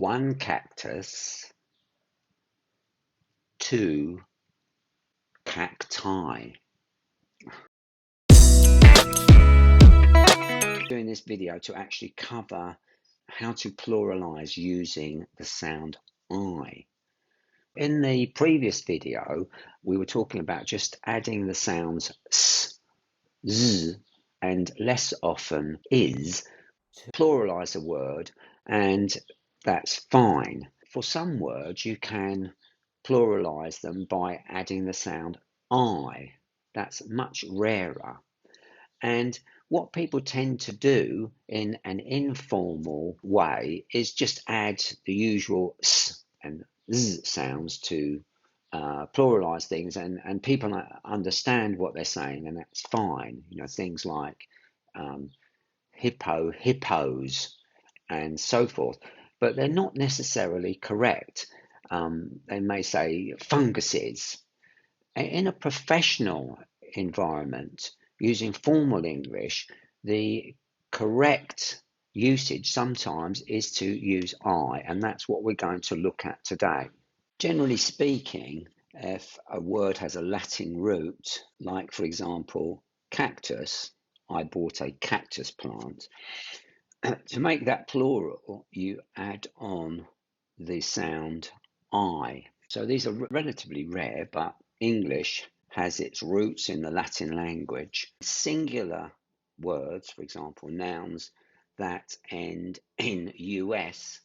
1 cactus, 2 cacti. Doing this video to actually cover how to pluralize using the sound I. In the previous video, we were talking about just adding the sounds s, z, and less often is to pluralize a word, and that's fine. For some words, you can pluralize them by adding the sound I. That's much rarer. And what people tend to do in an informal way is just add the usual s and z sounds to pluralize things, and people understand what they're saying, and that's fine. You know, things like hippo, hippos, and so forth, but they're not necessarily correct. They may say funguses. In a professional environment, using formal English, the correct usage sometimes is to use I, and that's what we're going to look at today. Generally speaking, if a word has a Latin root, like for example, cactus, I bought a cactus plant, to make that plural, you add on the sound I. So these are relatively rare, but English has its roots in the Latin language. Singular words, for example, nouns that end in US,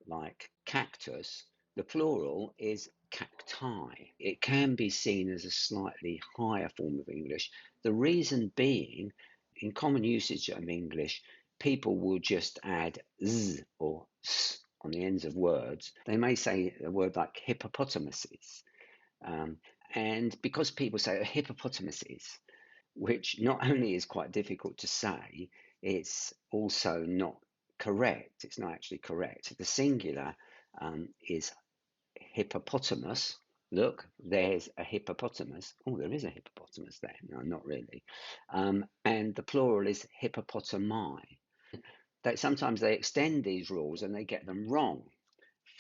like cactus, the plural is cacti. It can be seen as a slightly higher form of English. The reason being, in common usage of English, people will just add z or s on the ends of words. They may say a word like hippopotamuses. And because people say hippopotamuses, which not only is quite difficult to say, it's also not correct. It's not actually correct. The singular is hippopotamus. Look, there's a hippopotamus. Oh, there is a hippopotamus there. No, not really. And the plural is hippopotami. Sometimes they extend these rules and they get them wrong.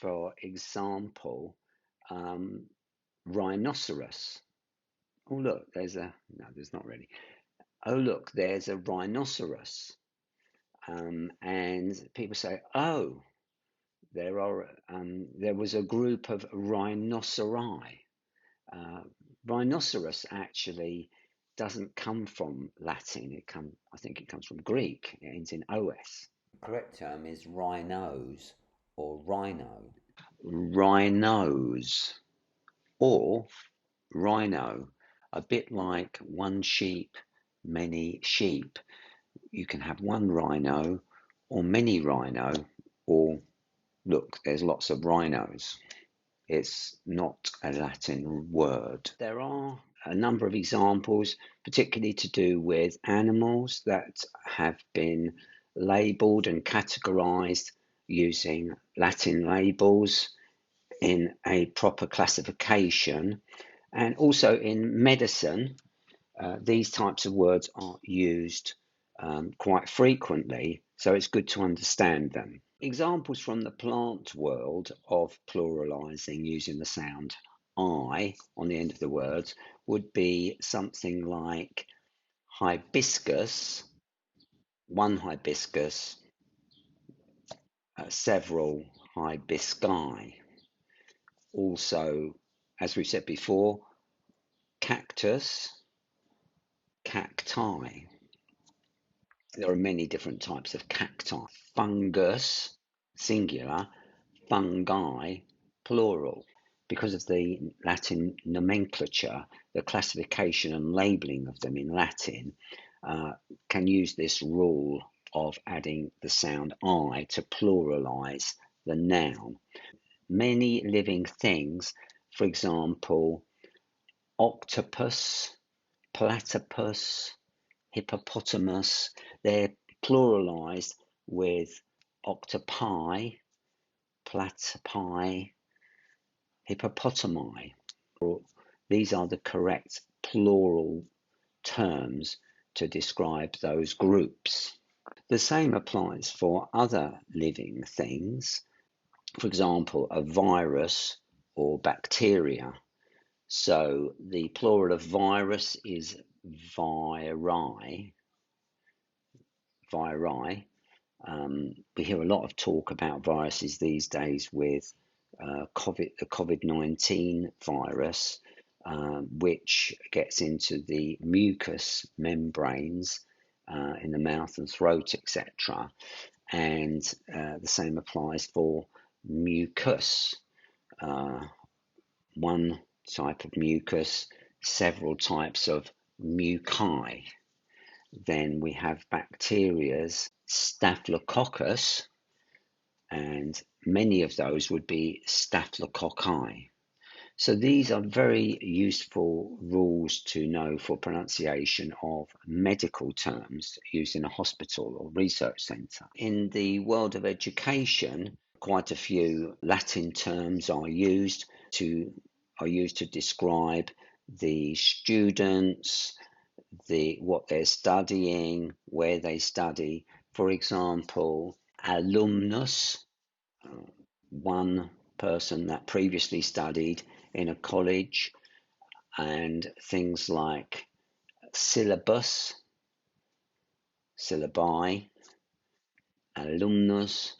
For example, rhinoceros. Oh, look, there's not really. Oh, look, there's a rhinoceros. And people say, oh, there was a group of rhinoceri. Rhinoceros actually doesn't come from Latin. I think it comes from Greek. It ends in os. The correct term is rhinos or rhino. Rhinos or rhino, a bit like one sheep, many sheep. You can have one rhino or many rhino, or look, there's lots of rhinos. It's not a Latin word. There are a number of examples, particularly to do with animals that have been labelled and categorised using Latin labels in a proper classification. And also in medicine, these types of words are used quite frequently, so it's good to understand them. Examples from the plant world of pluralising using the sound I on the end of the words would be something like hibiscus, one hibiscus, several hibisci. Also, as we said before, cactus, cacti. There are many different types of cacti. Fungus, singular, fungi, plural. Because of the Latin nomenclature, the classification and labelling of them in Latin can use this rule of adding the sound I to pluralise the noun. Many living things, for example, octopus, platypus, hippopotamus, they're pluralised with octopi, platypi, hippopotami. These are the correct plural terms to describe those groups. The same applies for other living things. For example, a virus or bacteria. So the plural of virus is viri. Viri. We hear a lot of talk about viruses these days with the COVID-19 virus, which gets into the mucous membranes in the mouth and throat, etc. And the same applies for mucus. One type of mucus, several types of muci. Then we have bacterias, Staphylococcus, and many of those would be staphylococci. So these are very useful rules to know for pronunciation of medical terms used in a hospital or research centre. In the world of education, quite a few Latin terms are used to describe the students, what they're studying, where they study. For example, alumnus, one person that previously studied in a college, and things like syllabus, syllabi, alumnus,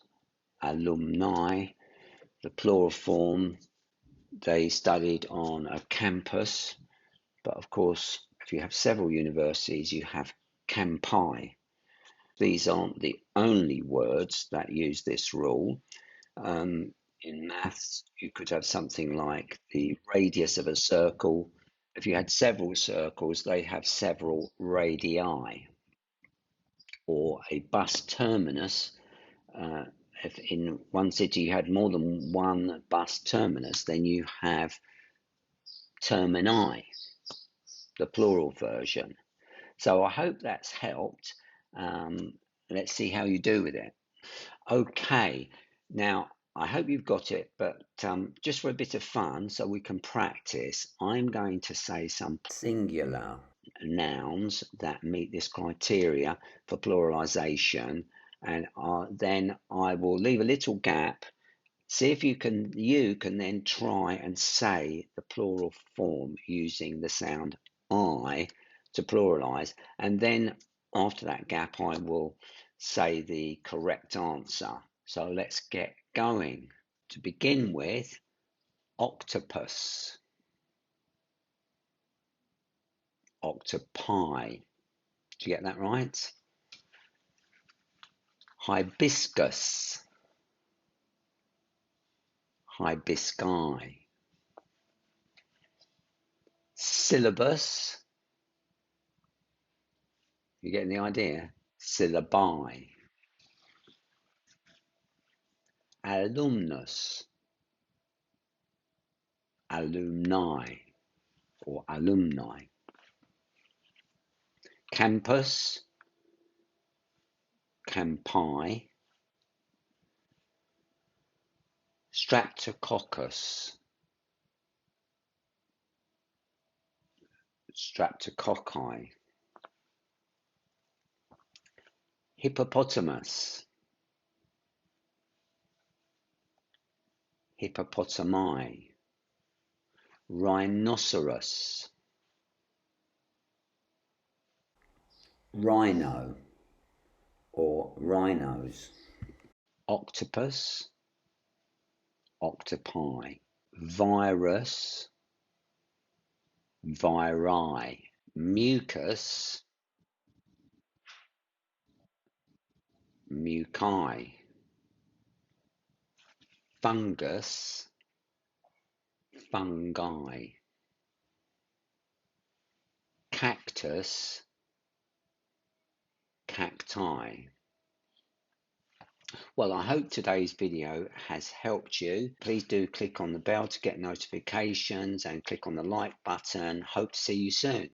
alumni, the plural form, they studied on a campus, but of course, if you have several universities, you have campi. These aren't the only words that use this rule. In maths, you could have something like the radius of a circle. If you had several circles, they have several radii. Or a bus terminus. If in one city you had more than one bus terminus, then you have termini, the plural version. So I hope that's helped. Let's see how you do with it. Okay, now I hope you've got it, but just for a bit of fun so we can practice, I'm going to say some singular nouns that meet this criteria for pluralisation, and then I will leave a little gap. See if you can then try and say the plural form using the sound I to pluralise, and then after that gap I will say the correct answer. So let's get going. To begin with, octopus, octopi. Did you get that right? Hibiscus, hibisci. Syllabus, you getting the idea? Syllabi. Alumnus, alumni or alumni. Campus, campi. Streptococcus, streptococci. Hippopotamus, hippopotami. Rhinoceros, rhino or rhinos. Octopus, octopi. Virus, viri. Mucus, muci. Fungus, fungi. Cactus, cacti. Well, I hope today's video has helped you. Please do click on the bell to get notifications and click on the like button. Hope to see you soon.